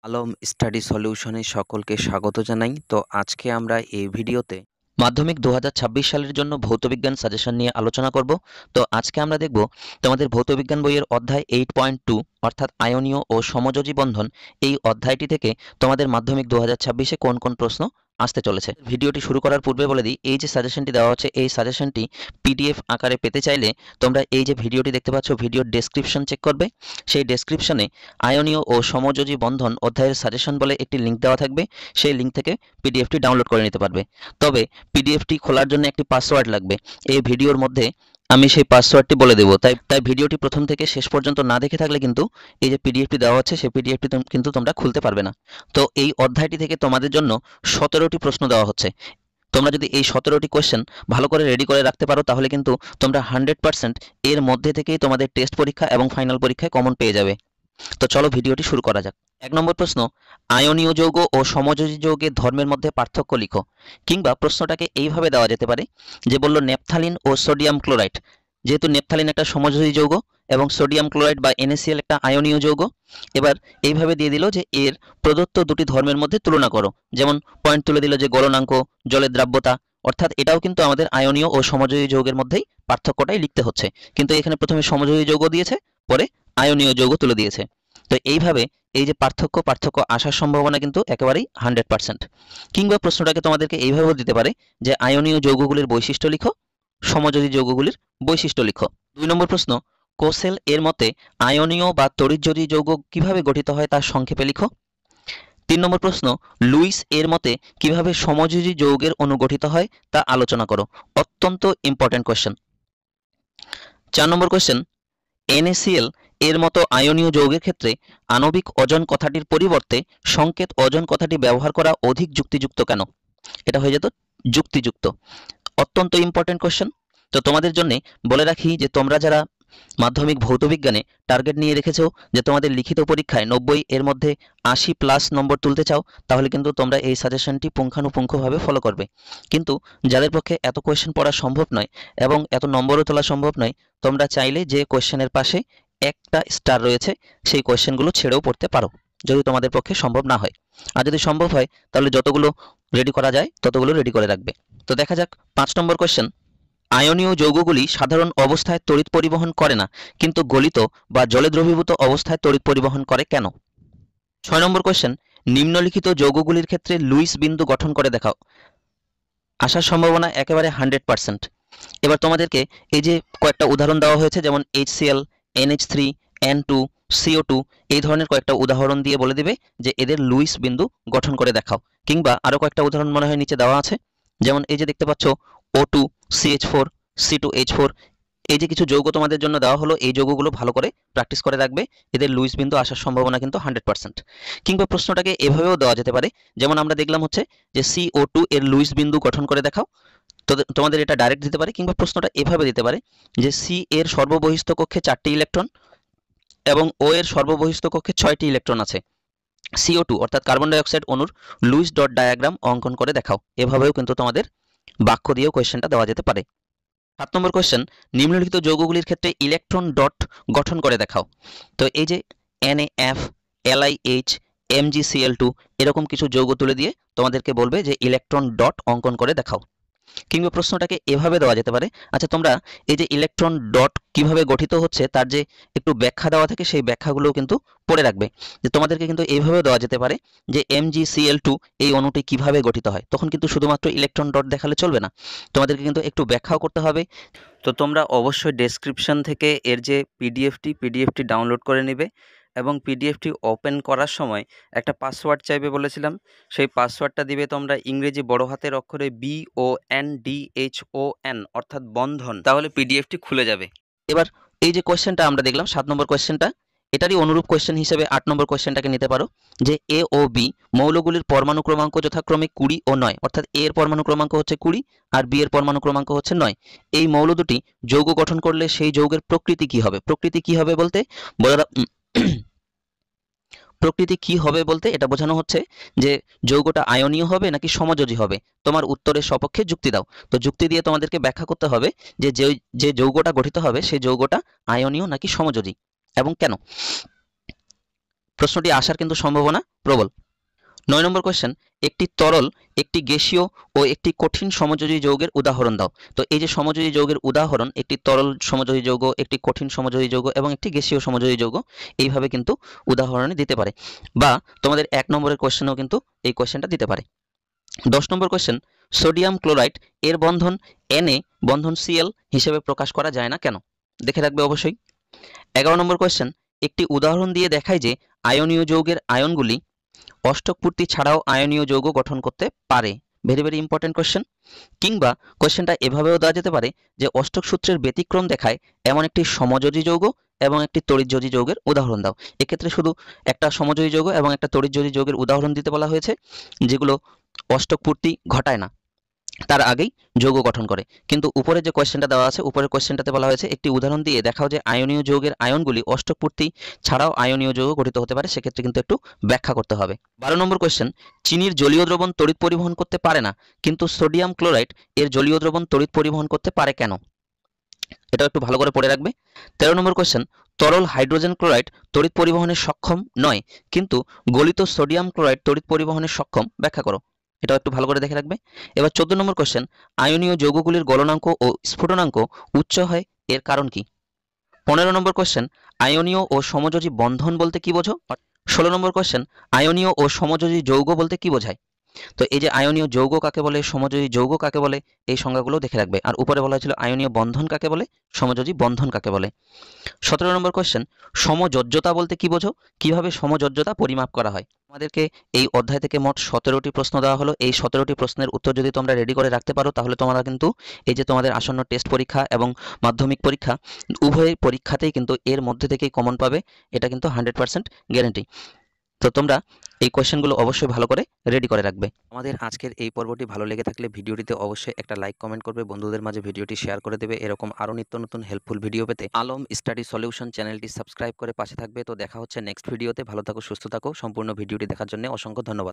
Alam study সলিউশনে সকলকে স্বাগত জানাই। তো আজকে আমরা এই ভিডিওতে মাধ্যমিক 2026 সালের জন্য ভৌতবিজ্ঞান সাজেশন নিয়ে আলোচনা করব। তো আজকে আমরা দেখব তোমাদের ভৌতবিজ্ঞান বইয়ের অধ্যায় 8.2 অর্থাৎ আয়নীয় ও সমযোজী বন্ধন, এই অধ্যায়টি থেকে তোমাদের মাধ্যমিক 2026-এ কোন কোন প্রশ্ন আসতে চলেছে। ভিডিওটি শুরু করার পূর্বে বলে দিই, এই যে সাজেশনটি দেওয়া হচ্ছে, এই সাজেশনটি পিডিএফ আকারে পেতে চাইলে তোমরা এই যে ভিডিওটি দেখতে পাচ্ছ, ভিডিওর ডেসক্রিপশন চেক করবে। সেই ডেসক্রিপশনে আয়নীয় ও সমযোজী বন্ধন অধ্যায়ের সাজেশন বলে একটি লিঙ্ক দেওয়া থাকবে। সেই লিঙ্ক থেকে পিডিএফটি ডাউনলোড করে নিতে পারবে। তবে পিডিএফটি খোলার জন্য একটি পাসওয়ার্ড লাগবে। এই ভিডিওর মধ্যে আমি সেই পাসওয়ার্ডটি বলে দেবো। তাই ভিডিওটি প্রথম থেকে শেষ পর্যন্ত না দেখে থাকলে কিন্তু এই যে পিডিএফটি দেওয়া হচ্ছে, সেই পিডিএফটি কিন্তু তোমরা খুলতে পারবে না। তো এই অধ্যায়টি থেকে তোমাদের জন্য 17টি প্রশ্ন দেওয়া হচ্ছে। তোমরা যদি এই 17টি কোয়েশ্চেন ভালো করে রেডি করে রাখতে পারো, তাহলে কিন্তু তোমরা 100% এর মধ্যে থেকেই তোমাদের টেস্ট পরীক্ষা এবং ফাইনাল পরীক্ষায় কমন পেয়ে যাবে। তো চলো ভিডিওটি শুরু করা যাক। 1 নম্বর প্রশ্ন, আয়নীয় যৌগ ও সমযোজী যৌগের ধর্মের মধ্যে পার্থক্য লিখো। কিংবা প্রশ্নটাকে এইভাবে দেওয়া যেতে পারে যে বলল নেপথালিন ও সোডিয়াম ক্লোরাইড। যেহেতু নেপথালিন একটা সমযোজী যৌগ এবং সোডিয়াম ক্লোরাইড বা NaCl একটা আয়নীয় যৌগ, এবার এইভাবে দিয়ে দিল যে এর প্রদত্ত দুটি ধর্মের মধ্যে তুলনা করো। যেমন পয়েন্ট তুলে দিল যে গলনাঙ্ক, জলের দ্রাব্যতা, অর্থাৎ এটাও কিন্তু আমাদের আয়নীয় ও সমযোজী যৌগের মধ্যেই পার্থক্যটাই লিখতে হচ্ছে। কিন্তু এখানে প্রথমে সমযোজী যৌগ দিয়েছে, পরে আয়নীয় যৌগ তুলে দিয়েছে। তো এইভাবে এই যে পার্থক্য আসার সম্ভাবনা কিন্তু একেবারেই 100%। কিংবা প্রশ্নটাকে তোমাদেরকে এইভাবেও দিতে পারে যে আয়নীয় যৌগগুলির বৈশিষ্ট্য লিখো, সমযোজী যৌগগুলির বৈশিষ্ট্য লিখো। 2 নম্বর প্রশ্ন, কোসেল এর মতে আয়নীয় বা তড়িৎযোজী যৌগ কিভাবে গঠিত হয় তা সংক্ষেপে লিখো। 3 নম্বর প্রশ্ন, লুইস এর মতে কিভাবে সমযোজী যৌগের অণু গঠিত হয় তা আলোচনা করো। অত্যন্ত ইম্পর্টেন্ট কোয়েশ্চেন। 4 নম্বর কোয়েশ্চেন, NaCl এর মতো আয়নীয় যৌগের ক্ষেত্রে আণবিক ওজন কথাটির পরিবর্তে সংকেত ওজন কথাটি ব্যবহার করা অধিক যুক্তিযুক্ত কেন? এটা হয়ে যেত যুক্তিযুক্ত। অত্যন্ত ইম্পর্টেন্ট কোয়েশ্চেন। তো তোমাদের জন্য বলে রাখি যে তোমরা যারা মাধ্যমিক ভৌতবিজ্ঞানে টার্গেট নিয়ে রেখেছো যে তোমাদের লিখিত পরীক্ষায় 90 এর মধ্যে 80+ নম্বর তুলতে চাও, তাহলে কিন্তু তোমরা এই সাজেশনটি পুঙ্খানুপুঙ্খভাবে ফলো করবে। কিন্তু যাদের পক্ষে এত কোয়েশ্চেন পড়া সম্ভব নয় এবং এত নম্বরও তোলা সম্ভব নয়, তোমরা চাইলে যে কোয়েশ্চেনের পাশে একটা স্টার রয়েছে সেই কোয়েশ্চেনগুলো ছেড়েও পড়তে পারো, যদি তোমাদের পক্ষে সম্ভব না হয়। আর যদি সম্ভব হয় তাহলে যতগুলো রেডি করা যায় ততগুলো রেডি করে রাখবে। তো দেখা যাক 5 নম্বর কোয়েশ্চেন, আয়নীয় যৌগগুলি সাধারণ অবস্থায় তড়িৎ পরিবহন করে না, কিন্তু গলিত বা জলে দ্রবীভূত অবস্থায় তড়িৎ পরিবহন করে কেন? 6 নম্বর কোয়েশ্চেন, নিম্নলিখিত যৌগগুলির ক্ষেত্রে লুইস বিন্দু গঠন করে দেখাও। আসার সম্ভাবনা একেবারে 100%। এবার তোমাদেরকে এই যে কয়েকটা উদাহরণ দেওয়া হয়েছে, যেমন HCl, NH3, N2, CO2, এই ধরনের কয়েকটা উদাহরণ দিয়ে বলে দিবে যে এদের লুইস বিন্দু গঠন করে দেখাও। কিংবা আরো কয়েকটা উদাহরণ মনে হয় নিচে দেওয়া আছে, যেমন এই যে দেখতে পাচ্ছ O2, CH4, C2H4, এই যে কিছু যৌগ তোমাদের জন্য দেওয়া হলো, এই যৌগগুলো ভালো করে প্র্যাকটিস করে রাখবে। এদের লুইস বিন্দু আসার সম্ভাবনা কিন্তু 100%। কিংবা প্রশ্নটাকে এভাবেও দেওয়া যেতে পারে, যেমন আমরা দেখলাম হচ্ছে যে CO2 এর লুইস বিন্দু গঠন করে দেখাও। তো তোমাদের এটা ডাইরেক্ট দিতে পারে, কিংবা প্রশ্নটা এভাবে দিতে পারে যে সি এর সর্ববহিস্থ কক্ষে 4টি ইলেকট্রন এবং ও এর সর্ববহিস্থ কক্ষে 6টি ইলেকট্রন আছে। CO2 অর্থাৎ কার্বন ডাই অক্সাইড অণুর লুইস ডট ডায়াগ্রাম অঙ্কন করে দেখাও। এভাবেও কিন্তু তোমাদের বাক্য দিয়েও কোয়েশ্চেনটা দেওয়া যেতে পারে। 7 নম্বর কোয়েশ্চেন, নিম্নলিখিত যৌগগুলির ক্ষেত্রে ইলেকট্রন ডট গঠন করে দেখাও। তো এই যে NaF, LiH, MgCl2 এরকম কিছু যৌগ তুলে দিয়ে তোমাদেরকে বলবে যে ইলেকট্রন ডট অঙ্কন করে দেখাও। কিংবা প্রশ্নটাকে এভাবে দেওয়া যেতে পারে, আচ্ছা তোমরা এই যে ইলেকট্রন ডট কিভাবে গঠিত হচ্ছে তার যে একটু ব্যাখ্যা দেওয়া থাকে, সেই ব্যাখ্যাগুলোও কিন্তু পড়ে রাখবে। যে তোমাদেরকে কিন্তু এইভাবে দেওয়া যেতে পারে যে MgCl2 এই অণুটি কিভাবে গঠিত হয়। তখন কিন্তু শুধুমাত্র ইলেকট্রন ডট দেখালে চলবে না, তোমাদেরকে কিন্তু একটু ব্যাখ্যাও করতে হবে। তো তোমরা অবশ্যই ডেসক্রিপশন থেকে এর যে পিডিএফটি ডাউনলোড করে নেবে এবং পিডিএফটি ওপেন করার সময় একটা পাসওয়ার্ড চাইবে বলেছিলাম, সেই পাসওয়ার্ডটা দিবে তোমরা ইংরেজি বড় হাতের অক্ষরে BONDHON অর্থাৎ বন্ধন, তাহলে পিডিএফটি খুলে যাবে। এবার এই যে কোয়েশ্চেনটা আমরা দেখলাম 7 নম্বর কোয়েশ্চেনটা, এটারই অনুরূপ কোয়েশ্চেন হিসেবে 8 নম্বর কোয়েশ্চেনটাকে নিতে পারো যে A ও B মৌলগুলির পরমাণু ক্রমাঙ্ক যথাক্রমে 20 ও 9, অর্থাৎ A এর পরমাণু ক্রমাঙ্ক হচ্ছে 20 আর B এর পরমাণু ক্রমাঙ্ক হচ্ছে 9। এই মৌল দুটি যৌগ গঠন করলে সেই যৌগের প্রকৃতি কি হবে? প্রকৃতি কি হবে বলতে প্রকৃতি কি হবে বলতে এটা বোঝানো হচ্ছে যে যৌগটা আয়নীয় হবে নাকি সমযোজী হবে। তোমার উত্তরের সপক্ষে যুক্তি দাও। তো যুক্তি দিয়ে তোমাদেরকে ব্যাখ্যা করতে হবে যে যে যৌগটা গঠিত হবে সেই যৌগটা আয়নীয় নাকি সমযোজী এবং কেন। প্রশ্নটি আসার কিন্তু সম্ভাবনা প্রবল। 9 নম্বর কোয়েশ্চেন, একটি তরল, একটি গ্যাসীয় ও একটি কঠিন সমযোজী যৌগের উদাহরণ দাও। তো এই যে সমযোজী যৌগের উদাহরণ, একটি তরল সমযোজী যৌগ, একটি কঠিন সমযোজী যৌগ এবং একটি গ্যাসীয় সমযোজী যৌগ, এইভাবে কিন্তু উদাহরণে দিতে পারে, বা তোমাদের 1 নম্বরের কোয়েশ্চেনেও কিন্তু এই কোয়েশ্চেনটা দিতে পারে। 10 নম্বর কোয়েশ্চেন, সোডিয়াম ক্লোরাইড এর বন্ধন Na বন্ধন Cl হিসেবে প্রকাশ করা যায় না কেন? দেখে রাখবে অবশ্যই। 11 নম্বর কোয়েশ্চেন, একটি উদাহরণ দিয়ে দেখায় যে আয়নীয় যৌগের আয়নগুলি অষ্টক পূর্তি ছাড়াও আয়নীয় যৌগ গঠন করতে পারে। Very very important question. কিংবা কোয়েশ্চেনটা এভাবেও দেওয়া যেতে পারে যে অষ্টক সূত্রের ব্যতিক্রম দেখায় এমন একটি সমযোজী যৌগ এবং একটি তড়িৎযোজী যৌগের উদাহরণ দাও। এক্ষেত্রে শুধু একটা সমযোজী যৌগ এবং একটা তড়িৎযোজী যৌগের উদাহরণ দিতে বলা হয়েছে, যেগুলো অষ্টক পূর্তি ঘটায় না, তার আগেই যৌগ গঠন করে। কিন্তু উপরে যে কোয়েশ্চেনটা দেওয়া আছে, উপরের কোয়েশ্চেনটাতে বলা হয়েছে একটি উদাহরণ দিয়ে দেখাও যে আয়নীয় যৌগের আয়নগুলি অষ্টক পূর্তি ছাড়াও আয়নীয় যৌগ গঠিত হতে পারে। সেক্ষেত্রে কিন্তু একটু ব্যাখ্যা করতে হবে। 12 নম্বর কোয়েশ্চেন, চিনির জলীয় দ্রবণ তড়িৎ পরিবহন করতে পারে না, কিন্তু সোডিয়াম ক্লোরাইড এর জলীয় দ্রবণ তড়িৎ পরিবহন করতে পারে কেন? এটা একটু ভালো করে পড়ে রাখবে। 13 নম্বর কোয়েশ্চেন, তরল হাইড্রোজেন ক্লোরাইড তড়িৎ পরিবহনে সক্ষম নয়, কিন্তু গলিত সোডিয়াম ক্লোরাইড তড়িৎ পরিবহনে সক্ষম, ব্যাখ্যা করো। এটাও একটু ভালো করে দেখে রাখবে। এবার 14 নম্বর কোয়েশ্চেন, আয়নীয় যৌগগুলির গলনাঙ্ক ও স্ফুটনাঙ্ক উচ্চ হয়, এর কারণ কি? 15 নম্বর কোয়েশ্চেন, আয়নীয় ও সমযোজী বন্ধন বলতে কি বোঝো? 16 নম্বর কোয়েশ্চেন, আয়নীয় ও সমযোজী যৌগ বলতে কি বোঝায়? তো এই যে আয়নীয় যৌগ কাকে বলে, সমযোজী যৌগ কাকে বলে, এই সংজ্ঞাগুলো দেখে রাখবে। আর উপরে বলা হয়েছিল আয়নীয় বন্ধন কাকে বলে, সমযোজী বন্ধন কাকে বলে। 17 নম্বর কোয়েশ্চেন, সমযোজ্যতা বলতে কি বোঝো? কিভাবে সমযোজ্যতা পরিমাপ করা হয়? আমাদেরকে এই অধ্যায় থেকে মোট 17টি প্রশ্ন দেওয়া হলো। এই 17টি প্রশ্নের উত্তর যদি তোমরা রেডি করে রাখতে পারো, তাহলে তোমরা কিন্তু এই যে তোমাদের আসন্ন টেস্ট পরীক্ষা এবং মাধ্যমিক পরীক্ষা, উভয় পরীক্ষাতেই কিন্তু এর মধ্যে থেকেই কমন পাবে। এটা কিন্তু 100% গ্যারেন্টি। তো তোমরা এই কোয়েশ্চেনগুলো অবশ্যই ভালো করে রেডি করে রাখবে। আমাদের আজকের এই পর্বটি ভালো লেগে থাকলে ভিডিওটিতে অবশ্যই একটা লাইক কমেন্ট করবে, বন্ধুদের মাঝে ভিডিওটি শেয়ার করে দেবে। এরকম আরও নিত্য নতুন হেল্পফুল ভিডিও পেতে আলম স্টাডি সলিউশন চ্যানেলটি সাবস্ক্রাইব করে পাশে থাকবে। তো দেখা হচ্ছে নেক্সট ভিডিওতে। ভালো থাকো, সুস্থ থাকো। সম্পূর্ণ ভিডিওটি দেখার জন্য অসংখ্য ধন্যবাদ।